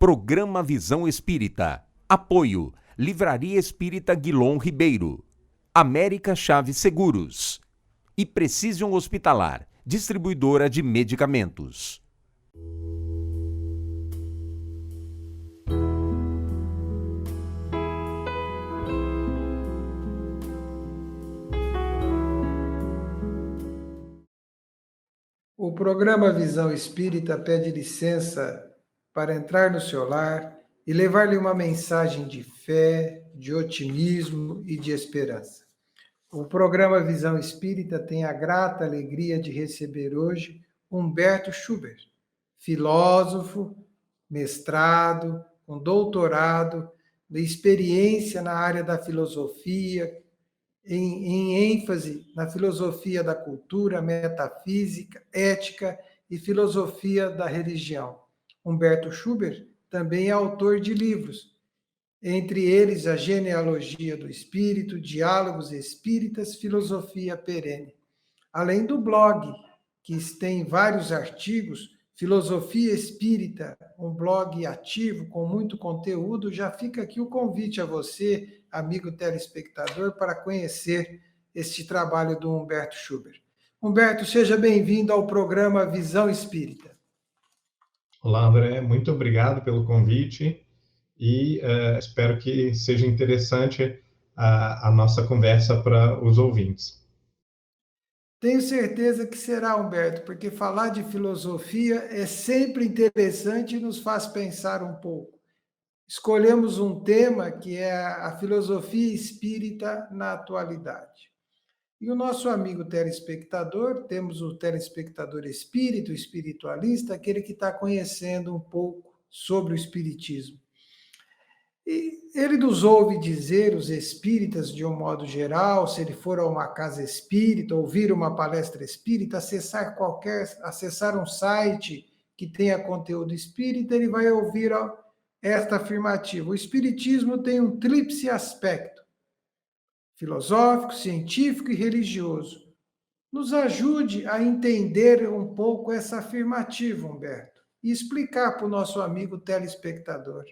Programa Visão Espírita. Apoio. Livraria Espírita Guilom Ribeiro. América Chaves Seguros. E Precision Hospitalar, distribuidora de medicamentos. O programa Visão Espírita pede licença para entrar no seu lar e levar-lhe uma mensagem de fé, de otimismo e de esperança. O programa Visão Espírita tem a grata alegria de receber hoje Humberto Schubert, filósofo, mestrado, com doutorado, de experiência na área da filosofia, em ênfase na filosofia da cultura, metafísica, ética e filosofia da religião. Humberto Schubert também é autor de livros, entre eles A Genealogia do Espírito, Diálogos Espíritas, Filosofia Perene. Além do blog, que tem vários artigos, Filosofia Espírita, um blog ativo com muito conteúdo, já fica aqui o convite a você, amigo telespectador, para conhecer este trabalho do Humberto Schubert. Humberto, seja bem-vindo ao programa Visão Espírita. Olá, André, muito obrigado pelo convite e espero que seja interessante a nossa conversa para os ouvintes. Tenho certeza que será, Humberto, porque falar de filosofia é sempre interessante e nos faz pensar um pouco. Escolhemos um tema que é a filosofia espírita na atualidade. E o nosso amigo telespectador, temos o telespectador espírito, espiritualista, aquele que está conhecendo um pouco sobre o espiritismo. E ele nos ouve dizer, os espíritas de um modo geral, se ele for a uma casa espírita, ouvir uma palestra espírita, acessar um site que tenha conteúdo espírita, ele vai ouvir esta afirmativa. O espiritismo tem um tríplice aspecto: filosófico, científico e religioso. Nos ajude a entender um pouco essa afirmativa, Humberto, e explicar para o nosso amigo telespectador.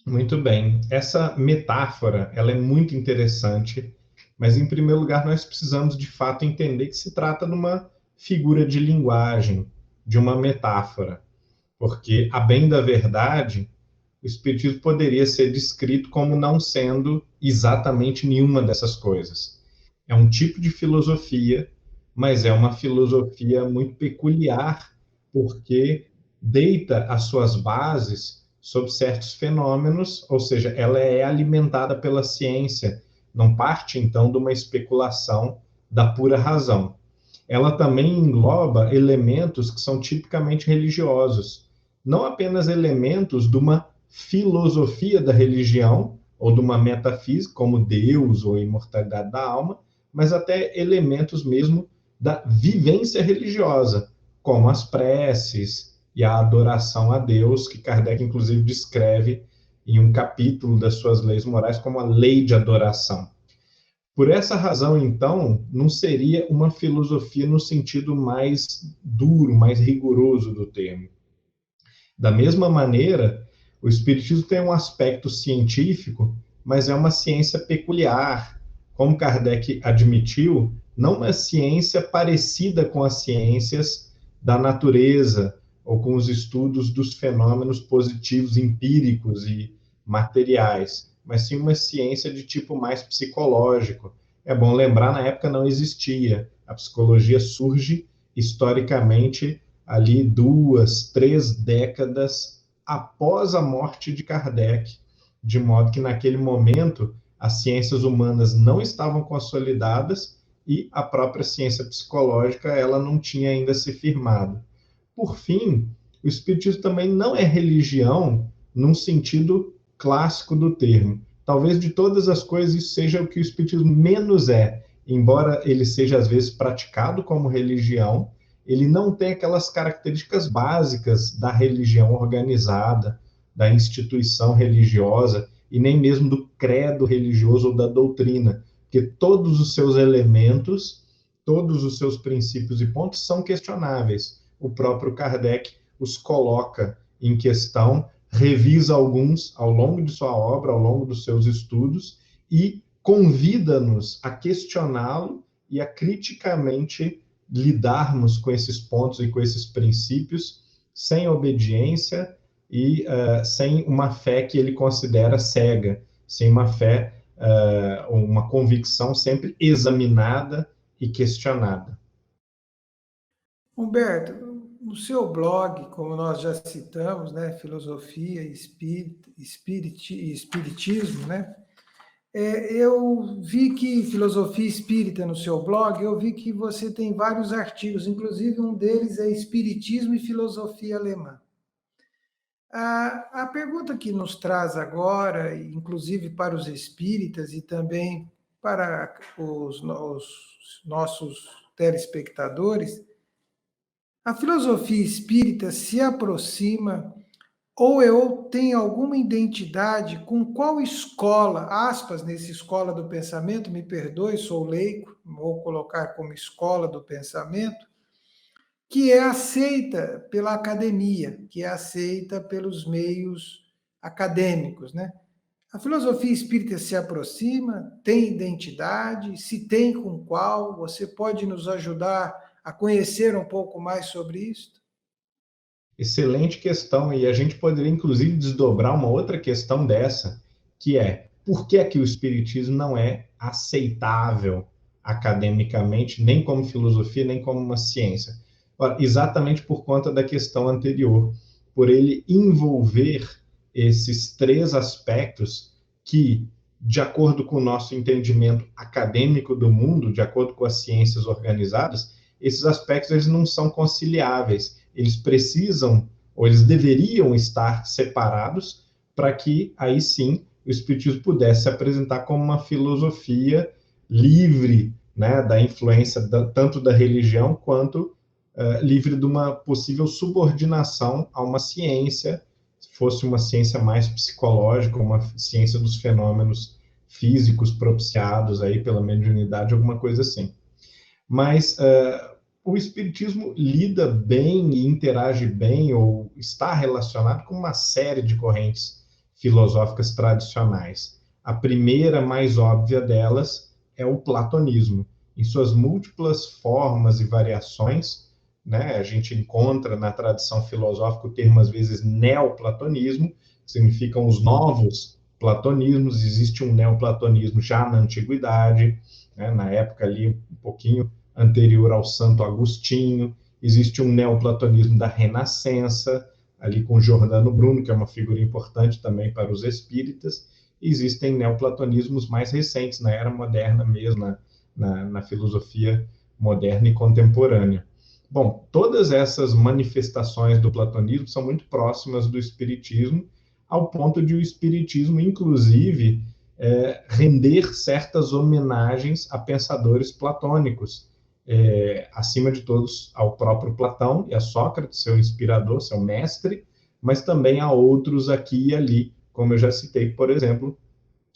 Muito bem. Essa metáfora, ela é muito interessante, mas em primeiro lugar nós precisamos de fato entender que se trata de uma figura de linguagem, de uma metáfora, porque a bem da verdade, o espiritismo poderia ser descrito como não sendo exatamente nenhuma dessas coisas. É um tipo de filosofia, mas é uma filosofia muito peculiar, porque deita as suas bases sobre certos fenômenos, ou seja, ela é alimentada pela ciência, não parte então de uma especulação da pura razão. Ela também engloba elementos que são tipicamente religiosos, não apenas elementos de uma filosofia da religião ou de uma metafísica, como Deus ou a imortalidade da alma, mas até elementos mesmo da vivência religiosa, como as preces e a adoração a Deus, que Kardec, inclusive, descreve em um capítulo das suas leis morais como a lei de adoração. Por essa razão, então, não seria uma filosofia no sentido mais duro, mais rigoroso do termo. Da mesma maneira, o Espiritismo tem um aspecto científico, mas é uma ciência peculiar. Como Kardec admitiu, não uma ciência parecida com as ciências da natureza, ou com os estudos dos fenômenos positivos empíricos e materiais, mas sim uma ciência de tipo mais psicológico. É bom lembrar, na época não existia. A psicologia surge historicamente ali 2, 3 décadas após a morte de Kardec, de modo que naquele momento as ciências humanas não estavam consolidadas e a própria ciência psicológica ela não tinha ainda se firmado. Por fim, o Espiritismo também não é religião num sentido clássico do termo. Talvez de todas as coisas isso seja o que o Espiritismo menos é, embora ele seja às vezes praticado como religião, ele não tem aquelas características básicas da religião organizada, da instituição religiosa e nem mesmo do credo religioso ou da doutrina, porque todos os seus elementos, todos os seus princípios e pontos são questionáveis. O próprio Kardec os coloca em questão, revisa alguns ao longo de sua obra, ao longo dos seus estudos, e convida-nos a questioná-lo e a criticamente lidarmos com esses pontos e com esses princípios sem obediência e sem uma fé que ele considera cega, sem uma fé, uma convicção sempre examinada e questionada. Humberto, no seu blog, como nós já citamos, né, Filosofia e Espiritismo, né, eu vi que Filosofia Espírita no seu blog, eu vi que você tem vários artigos, inclusive um deles é Espiritismo e Filosofia Alemã. A pergunta que nos traz agora, inclusive para os espíritas e também para os nossos telespectadores, a filosofia espírita se aproxima ou tem alguma identidade com qual escola, aspas, nesse escola do pensamento, me perdoe, sou leigo, vou colocar como escola do pensamento, que é aceita pela academia, que é aceita pelos meios acadêmicos, né? A filosofia espírita se aproxima, tem identidade, se tem com qual, você pode nos ajudar a conhecer um pouco mais sobre isso? Excelente questão, e a gente poderia inclusive desdobrar uma outra questão dessa, que é por que é que o espiritismo não é aceitável academicamente, nem como filosofia, nem como uma ciência? Exatamente por conta da questão anterior, por ele envolver esses três aspectos que, de acordo com o nosso entendimento acadêmico do mundo, de acordo com as ciências organizadas, esses aspectos eles não são conciliáveis. Eles precisam, ou eles deveriam estar separados para que, aí sim, o Espiritismo pudesse se apresentar como uma filosofia livre, né, da influência tanto da religião quanto livre de uma possível subordinação a uma ciência, se fosse uma ciência mais psicológica, uma ciência dos fenômenos físicos propiciados aí pela mediunidade, alguma coisa assim. Mas o Espiritismo lida bem e interage bem, ou está relacionado com uma série de correntes filosóficas tradicionais. A primeira, mais óbvia delas, é o platonismo. Em suas múltiplas formas e variações, né, a gente encontra na tradição filosófica o termo, às vezes, neoplatonismo, que significam os novos platonismos. Existe um neoplatonismo já na antiguidade, né, na época ali um pouquinho anterior ao Santo Agostinho. Existe um neoplatonismo da Renascença, ali com Giordano Bruno, que é uma figura importante também para os espíritas. Existem neoplatonismos mais recentes, na era moderna mesmo, na filosofia moderna e contemporânea. Bom, todas essas manifestações do platonismo são muito próximas do espiritismo, ao ponto de o espiritismo, inclusive, render certas homenagens a pensadores platônicos, acima de todos ao próprio Platão e a Sócrates, seu inspirador, seu mestre, mas também a outros aqui e ali, como eu já citei, por exemplo,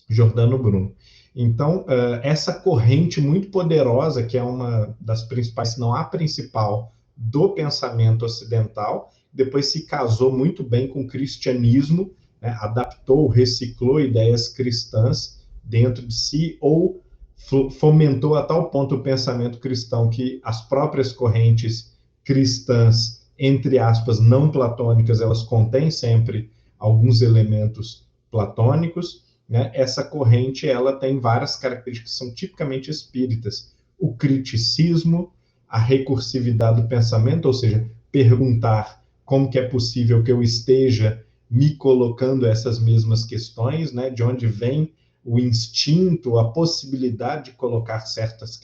Giordano Bruno. Então, essa corrente muito poderosa, que é uma das principais, se não a principal, do pensamento ocidental, depois se casou muito bem com o cristianismo, né, adaptou, reciclou ideias cristãs dentro de si, ou fomentou a tal ponto o pensamento cristão que as próprias correntes cristãs, entre aspas, não platônicas, elas contêm sempre alguns elementos platônicos, né? Essa corrente ela tem várias características que são tipicamente espíritas. O criticismo, a recursividade do pensamento, ou seja, perguntar como que é possível que eu esteja me colocando essas mesmas questões, né? De onde vem o instinto, a possibilidade de colocar certas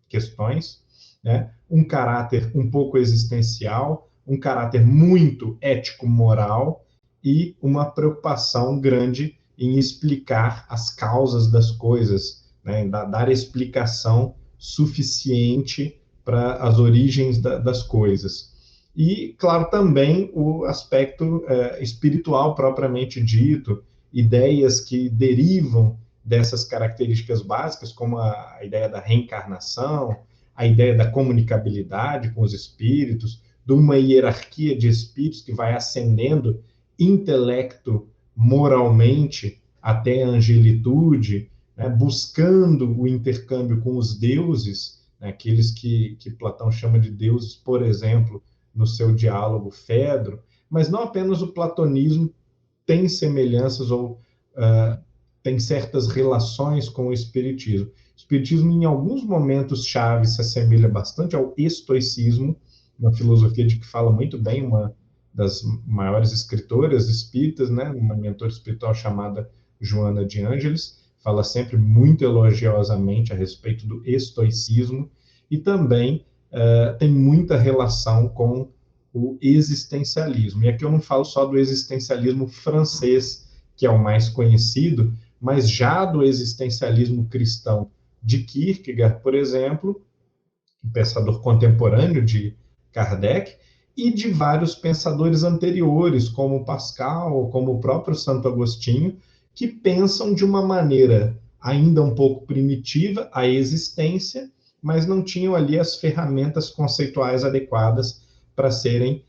questões, né? Um caráter um pouco existencial, um caráter muito ético-moral e uma preocupação grande em explicar as causas das coisas, né? Em dar explicação suficiente para as origens das coisas. E, claro, também o aspecto espiritual propriamente dito, ideias que derivam dessas características básicas, como a ideia da reencarnação, a ideia da comunicabilidade com os espíritos, de uma hierarquia de espíritos que vai ascendendo intelecto, moralmente, até a angelitude, né, buscando o intercâmbio com os deuses, né, aqueles que Platão chama de deuses, por exemplo, no seu diálogo Fedro, mas não apenas o platonismo tem semelhanças ou tem certas relações com o espiritismo. O espiritismo, em alguns momentos chave, se assemelha bastante ao estoicismo, uma filosofia de que fala muito bem uma das maiores escritoras espíritas, né, uma mentora espiritual chamada Joana de Ângeles, fala sempre muito elogiosamente a respeito do estoicismo, e também tem muita relação com o existencialismo. E aqui eu não falo só do existencialismo francês, que é o mais conhecido, mas já do existencialismo cristão de Kierkegaard, por exemplo, um pensador contemporâneo de Kardec, e de vários pensadores anteriores, como Pascal, como o próprio Santo Agostinho, que pensam de uma maneira ainda um pouco primitiva a existência, mas não tinham ali as ferramentas conceituais adequadas para serem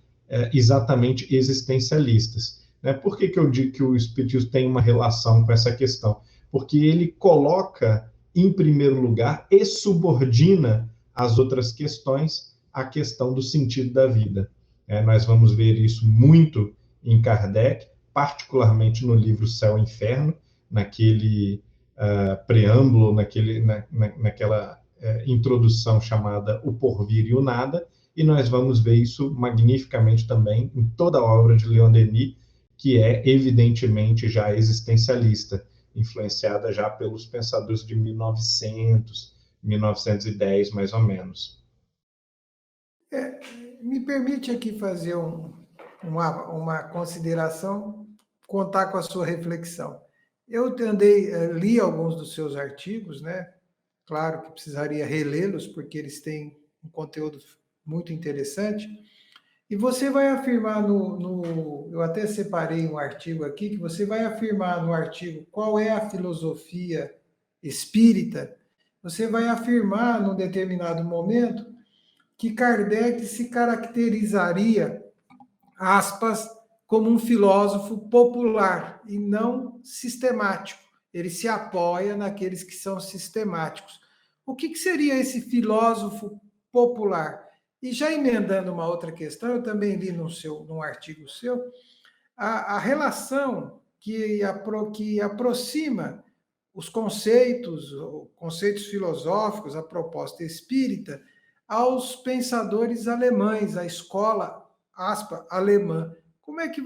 exatamente existencialistas. Né? Por que eu digo que o Espiritismo tem uma relação com essa questão? Porque ele coloca, em primeiro lugar, e subordina as outras questões à questão do sentido da vida. Nós vamos ver isso muito em Kardec, particularmente no livro Céu e Inferno, naquele preâmbulo, naquela introdução chamada O Porvir e o Nada, e nós vamos ver isso magnificamente também em toda a obra de Leon Denis, que é evidentemente já existencialista, influenciada já pelos pensadores de 1900, 1910, mais ou menos. Me permite aqui fazer uma consideração, contar com a sua reflexão. Eu li alguns dos seus artigos, né? Claro que precisaria relê-los, porque eles têm um conteúdo muito interessante. E você vai afirmar eu até separei um artigo aqui, que você vai afirmar no artigo qual é a filosofia espírita, você vai afirmar num determinado momento que Kardec se caracterizaria, aspas, como um filósofo popular e não sistemático. Ele se apoia naqueles que são sistemáticos. O que seria esse filósofo popular? E já emendando uma outra questão, eu também li num artigo seu, a relação que aproxima os conceitos filosóficos, a proposta espírita, aos pensadores alemães, a escola, aspa, alemã. Como é que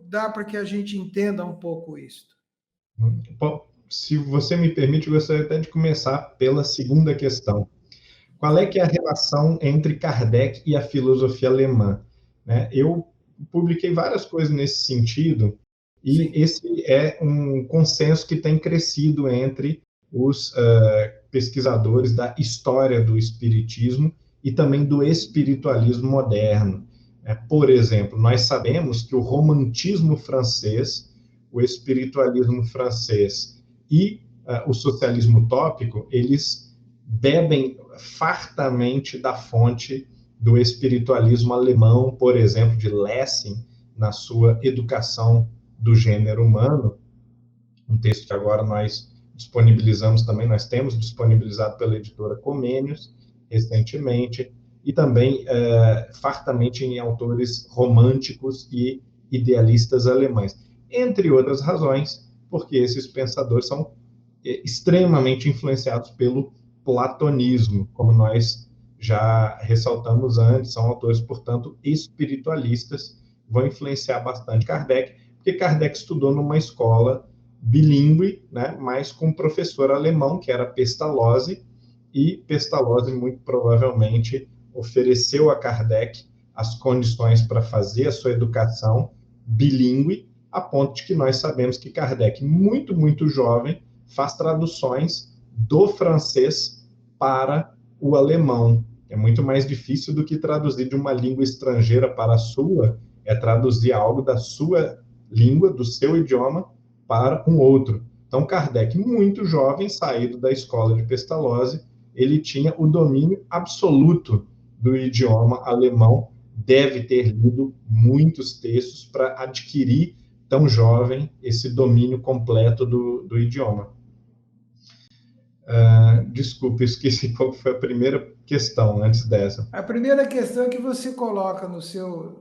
dá para que a gente entenda um pouco isso? Bom, se você me permite, eu gostaria até de começar pela segunda questão. Qual é que é a relação entre Kardec e a filosofia alemã? Eu publiquei várias coisas nesse sentido, e sim, esse é um consenso que tem crescido entre os pesquisadores da história do espiritismo e também do espiritualismo moderno. Por exemplo, nós sabemos que o romantismo francês, o espiritualismo francês e o socialismo utópico, eles bebem fartamente da fonte do espiritualismo alemão, por exemplo, de Lessing, na sua Educação do Gênero Humano, um texto que agora nós disponibilizamos também, nós temos disponibilizado pela editora Comênios recentemente, e também fartamente em autores românticos e idealistas alemães, entre outras razões, porque esses pensadores são extremamente influenciados pelo platonismo, como nós já ressaltamos antes, são autores, portanto, espiritualistas, vão influenciar bastante Kardec, porque Kardec estudou numa escola bilíngue, né, mas com um professor alemão, que era Pestalozzi, e Pestalozzi, muito provavelmente, ofereceu a Kardec as condições para fazer a sua educação bilíngue, a ponto de que nós sabemos que Kardec, muito, muito jovem, faz traduções do francês para o alemão. É muito mais difícil do que traduzir de uma língua estrangeira para a sua, é traduzir algo da sua língua, do seu idioma, para um outro. Então, Kardec, muito jovem, saído da escola de Pestalozzi, ele tinha o domínio absoluto do idioma alemão, deve ter lido muitos textos para adquirir, tão jovem, esse domínio completo do idioma. Desculpe, esqueci qual foi a primeira questão antes dessa. A primeira questão é que você coloca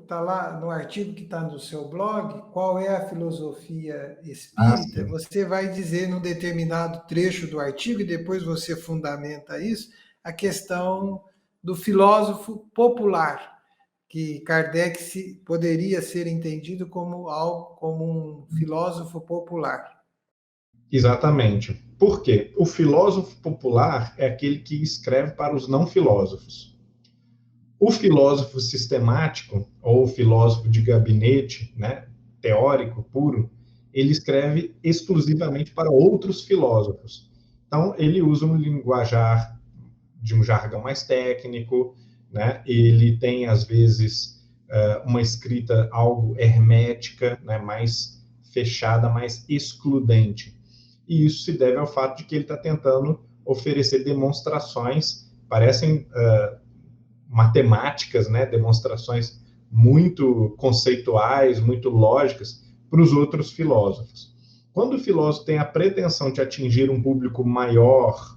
tá lá no artigo que está no seu blog, qual é a filosofia espírita. Você vai dizer num determinado trecho do artigo, e depois você fundamenta isso, a questão do filósofo popular, que Kardec poderia ser entendido como um filósofo popular. Exatamente. Por quê? O filósofo popular é aquele que escreve para os não filósofos. O filósofo sistemático, ou o filósofo de gabinete, né, teórico puro, ele escreve exclusivamente para outros filósofos. Então, ele usa um linguajar de um jargão mais técnico, né? Ele tem, às vezes, uma escrita algo hermética, né? Mais fechada, mais excludente. E isso se deve ao fato de que ele está tentando oferecer demonstrações, parecem matemáticas, né? Demonstrações muito conceituais, muito lógicas, para os outros filósofos. Quando o filósofo tem a pretensão de atingir um público maior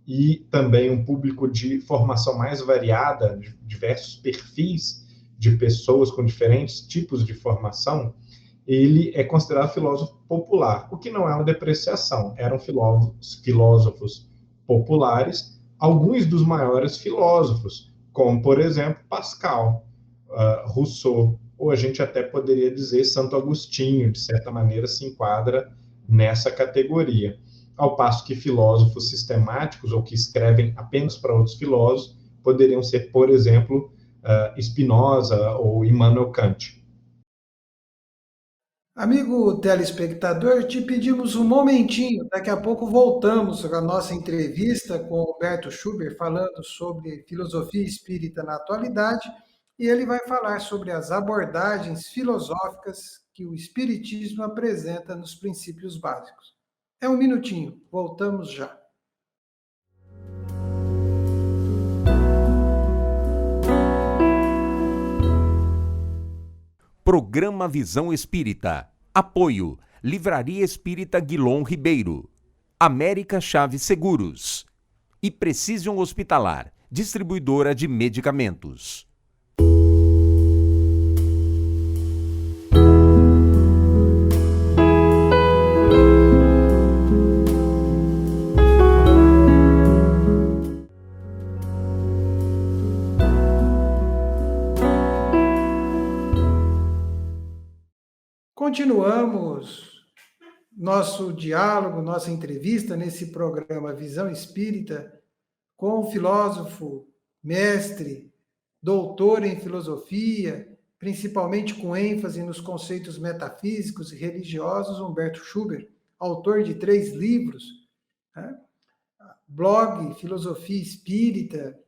e também um público de formação mais variada, de diversos perfis de pessoas com diferentes tipos de formação, ele é considerado filósofo popular, o que não é uma depreciação. Eram filósofos populares, alguns dos maiores filósofos, como, por exemplo, Pascal, Rousseau, ou a gente até poderia dizer Santo Agostinho, de certa maneira se enquadra nessa categoria. Ao passo que filósofos sistemáticos, ou que escrevem apenas para outros filósofos, poderiam ser, por exemplo, Spinoza ou Immanuel Kant. Amigo telespectador, te pedimos um momentinho, daqui a pouco voltamos com a nossa entrevista com Humberto Schubert, falando sobre filosofia espírita na atualidade, e ele vai falar sobre as abordagens filosóficas que o espiritismo apresenta nos princípios básicos. É um minutinho, voltamos já. Programa Visão Espírita. Apoio. Livraria Espírita Guilom Ribeiro. América Chave Seguros. E Precision Hospitalar, distribuidora de medicamentos. Continuamos nosso diálogo, nossa entrevista nesse programa Visão Espírita com o filósofo, mestre, doutor em filosofia, principalmente com ênfase nos conceitos metafísicos e religiosos, Humberto Schubert, autor de 3 livros, né? Blog Filosofia Espírita,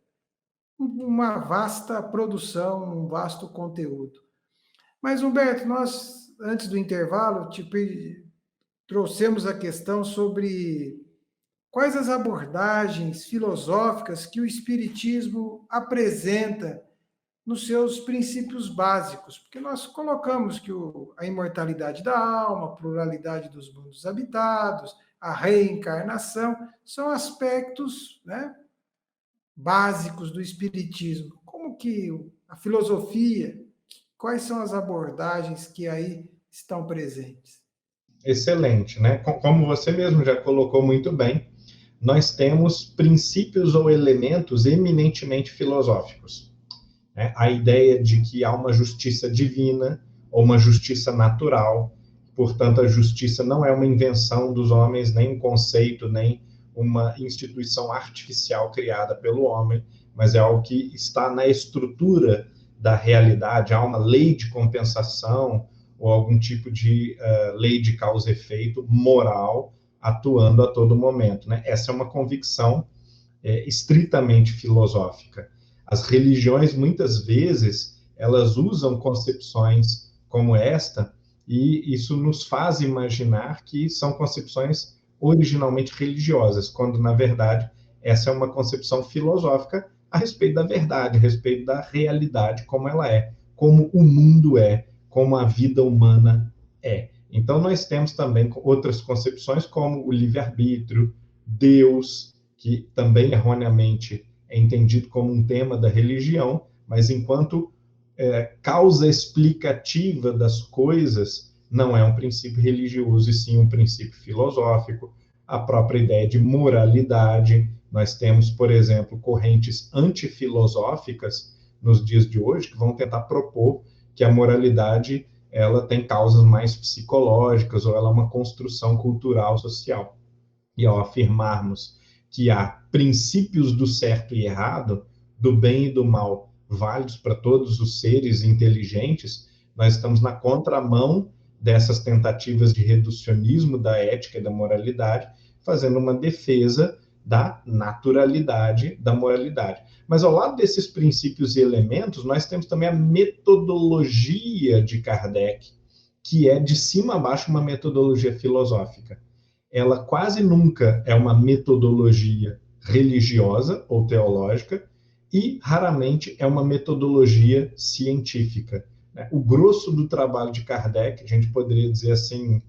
uma vasta produção, um vasto conteúdo. Mas, Humberto, nós, antes do intervalo, trouxemos a questão sobre quais as abordagens filosóficas que o Espiritismo apresenta nos seus princípios básicos, porque nós colocamos que a imortalidade da alma, a pluralidade dos mundos habitados, a reencarnação, são aspectos, né, básicos do Espiritismo. Como que a filosofia, quais são as abordagens que aí estão presentes? Excelente, né? Como você mesmo já colocou muito bem, nós temos princípios ou elementos eminentemente filosóficos, né? A ideia de que há uma justiça divina ou uma justiça natural, portanto, a justiça não é uma invenção dos homens, nem um conceito, nem uma instituição artificial criada pelo homem, mas é algo que está na estrutura da realidade. Há uma lei de compensação ou algum tipo de lei de causa e efeito moral atuando a todo momento, né? Essa é uma convicção estritamente filosófica. As religiões, muitas vezes, elas usam concepções como esta, e isso nos faz imaginar que são concepções originalmente religiosas, quando, na verdade, essa é uma concepção filosófica a respeito da verdade, a respeito da realidade como ela é, como o mundo é, como a vida humana é. Então, nós temos também outras concepções, como o livre-arbítrio, Deus, que também erroneamente é entendido como um tema da religião, mas enquanto causa explicativa das coisas, não é um princípio religioso, e sim um princípio filosófico. A própria ideia de moralidade. Nós temos, por exemplo, correntes antifilosóficas nos dias de hoje que vão tentar propor que a moralidade ela tem causas mais psicológicas ou ela é uma construção cultural social. E ao afirmarmos que há princípios do certo e errado, do bem e do mal, válidos para todos os seres inteligentes, nós estamos na contramão dessas tentativas de reducionismo da ética e da moralidade, fazendo uma defesa da naturalidade da moralidade. Mas ao lado desses princípios e elementos, nós temos também a metodologia de Kardec, que é de cima a baixo uma metodologia filosófica. Ela quase nunca é uma metodologia religiosa ou teológica e raramente é uma metodologia científica. O grosso do trabalho de Kardec, a gente poderia dizer assim,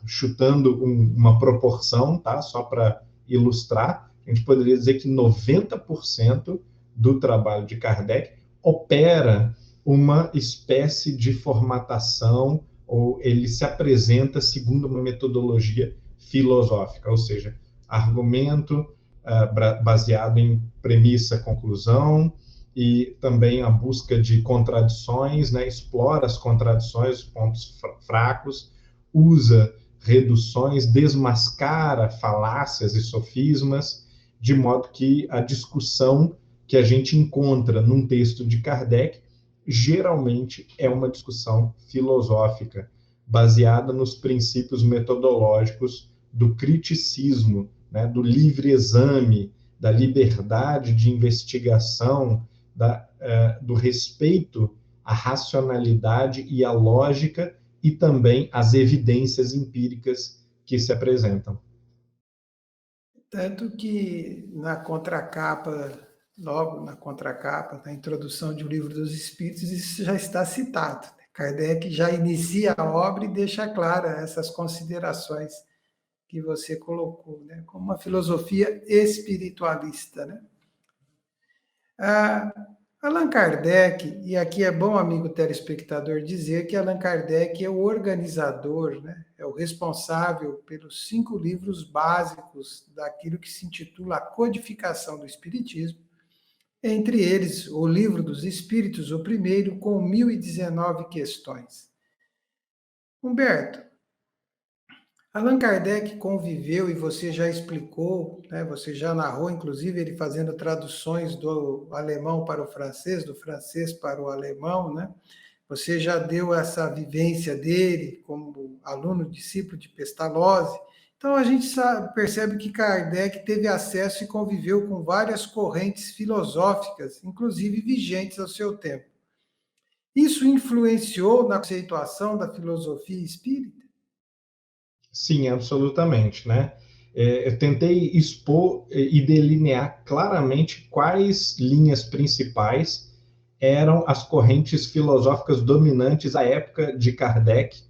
chutando uma proporção, tá? Só para ilustrar, a gente poderia dizer que 90% do trabalho de Kardec opera uma espécie de formatação, ou ele se apresenta segundo uma metodologia filosófica, ou seja, argumento baseado em premissa, conclusão, e também a busca de contradições, né? Explora as contradições, os pontos fracos, usa reduções, desmascara falácias e sofismas, de modo que a discussão que a gente encontra num texto de Kardec geralmente é uma discussão filosófica, baseada nos princípios metodológicos do criticismo, né, do livre exame, da liberdade de investigação, do respeito à racionalidade e à lógica, e também às evidências empíricas que se apresentam. Tanto que na contracapa, logo na contracapa, na introdução de O Livro dos Espíritos, isso já está citado. Kardec já inicia a obra e deixa clara essas considerações que você colocou, né? Como uma filosofia espiritualista, né? Allan Kardec, e aqui é bom, amigo telespectador, dizer que Allan Kardec é o organizador, né? É o responsável pelos 5 livros básicos daquilo que se intitula a codificação do Espiritismo, entre eles o Livro dos Espíritos, o primeiro, com 1019 questões. Humberto, Allan Kardec conviveu, e você já explicou, né, você já narrou, inclusive, ele fazendo traduções do alemão para o francês, do francês para o alemão, né? Você já deu essa vivência dele como aluno, discípulo de Pestalozzi. Então, a gente percebe que Kardec teve acesso e conviveu com várias correntes filosóficas, inclusive vigentes ao seu tempo. Isso influenciou na conceituação da filosofia espírita? Sim, absolutamente, né? Eu tentei expor e delinear claramente quais linhas principais eram as correntes filosóficas dominantes à época de Kardec,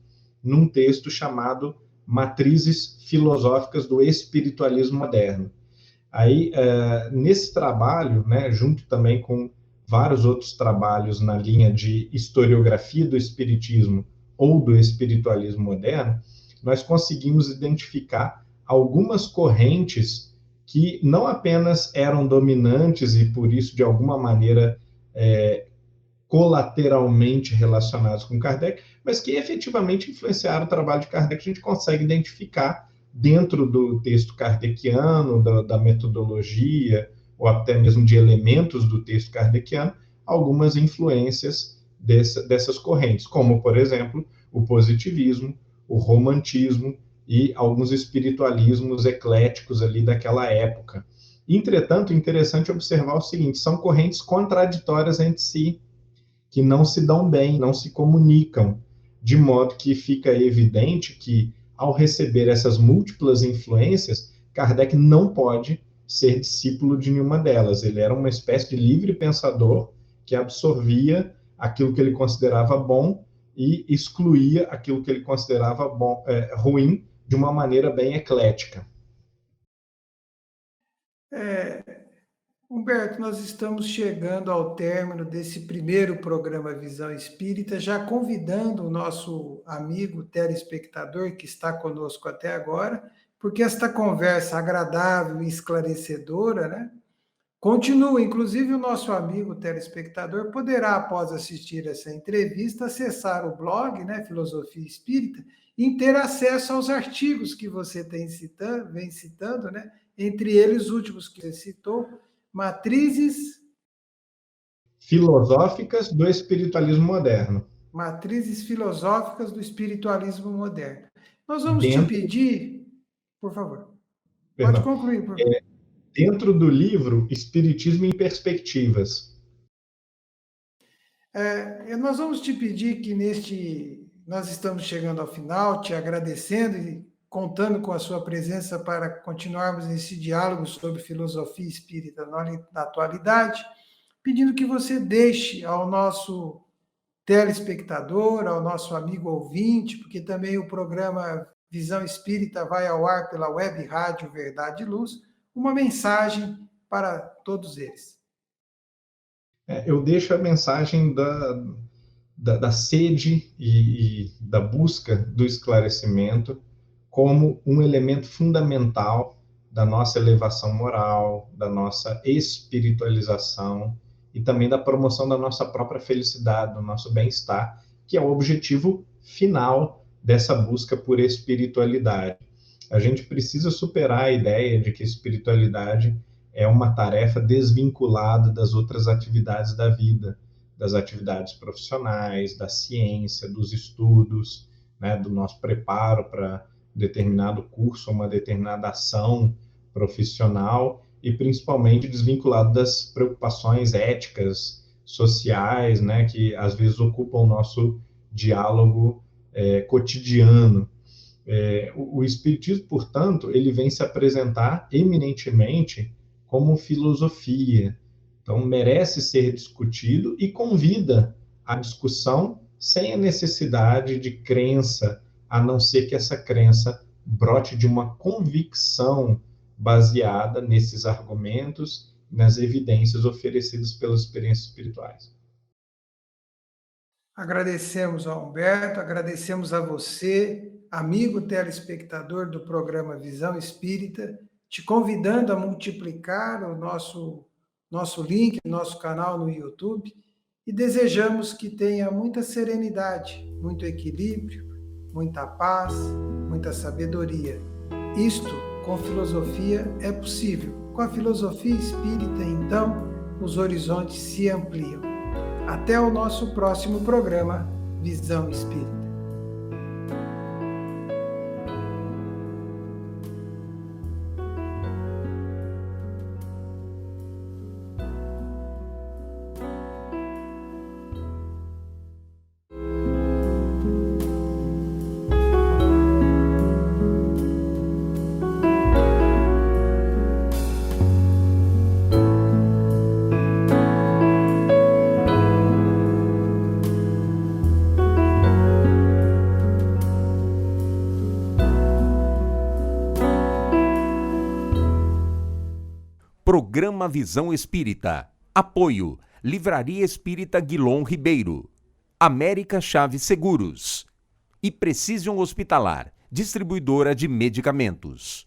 num texto chamado Matrizes Filosóficas do Espiritualismo Moderno. Aí, nesse trabalho, né, junto também com vários outros trabalhos na linha de historiografia do espiritismo ou do espiritualismo moderno, nós conseguimos identificar algumas correntes que não apenas eram dominantes e, por isso, de alguma maneira, colateralmente relacionadas com Kardec, mas que efetivamente influenciaram o trabalho de Kardec. A gente consegue identificar dentro do texto kardeciano, da metodologia, ou até mesmo de elementos do texto kardeciano, algumas influências dessas correntes, como, por exemplo, o positivismo, o romantismo e alguns espiritualismos ecléticos ali daquela época. Entretanto, interessante observar o seguinte, são correntes contraditórias entre si, que não se dão bem, não se comunicam, de modo que fica evidente que, ao receber essas múltiplas influências, Kardec não pode ser discípulo de nenhuma delas. Ele era uma espécie de livre pensador que absorvia aquilo que ele considerava bom e excluía aquilo que ele considerava ruim de uma maneira bem eclética. Humberto, nós estamos chegando ao término desse primeiro programa Visão Espírita, já convidando o nosso amigo telespectador que está conosco até agora, porque esta conversa agradável e esclarecedora, né, continua. Inclusive, o nosso amigo telespectador poderá, após assistir essa entrevista, acessar o blog, né, Filosofia Espírita, e ter acesso aos artigos que você vem citando, né, entre eles os últimos que você citou, Matrizes filosóficas do espiritualismo moderno. Matrizes filosóficas do espiritualismo moderno. Nós vamos te Dentro, pedir, por favor. Pode perdão, concluir, por favor. dentro do livro Espiritismo em Perspectivas. Nós vamos te pedir que nós estamos chegando ao final, te agradecendo e contando com a sua presença para continuarmos esse diálogo sobre filosofia espírita na atualidade, pedindo que você deixe ao nosso telespectador, ao nosso amigo ouvinte, porque também o programa Visão Espírita vai ao ar pela web rádio Verdade e Luz, uma mensagem para todos eles. Eu deixo a mensagem da sede e da busca do esclarecimento como um elemento fundamental da nossa elevação moral, da nossa espiritualização e também da promoção da nossa própria felicidade, do nosso bem-estar, que é o objetivo final dessa busca por espiritualidade. A gente precisa superar a ideia de que espiritualidade é uma tarefa desvinculada das outras atividades da vida, das atividades profissionais, da ciência, dos estudos, né, do nosso preparo para determinado curso, uma determinada ação profissional, e principalmente desvinculado das preocupações éticas, sociais, né, que às vezes ocupam o nosso diálogo cotidiano. O Espiritismo, portanto, ele vem se apresentar eminentemente como filosofia. Então, merece ser discutido e convida à discussão sem a necessidade de crença, a não ser que essa crença brote de uma convicção baseada nesses argumentos, nas evidências oferecidas pelas experiências espirituais. Agradecemos ao Humberto, agradecemos a você, amigo telespectador do programa Visão Espírita, te convidando a multiplicar o nosso link, nosso canal no YouTube, e desejamos que tenha muita serenidade, muito equilíbrio, muita paz, muita sabedoria. Isto, com filosofia, é possível. Com a filosofia espírita, então, os horizontes se ampliam. Até o nosso próximo programa, Visão Espírita. Programa Visão Espírita. Apoio. Livraria Espírita Guilom Ribeiro. América Chaves Seguros. E Precision Hospitalar, distribuidora de medicamentos.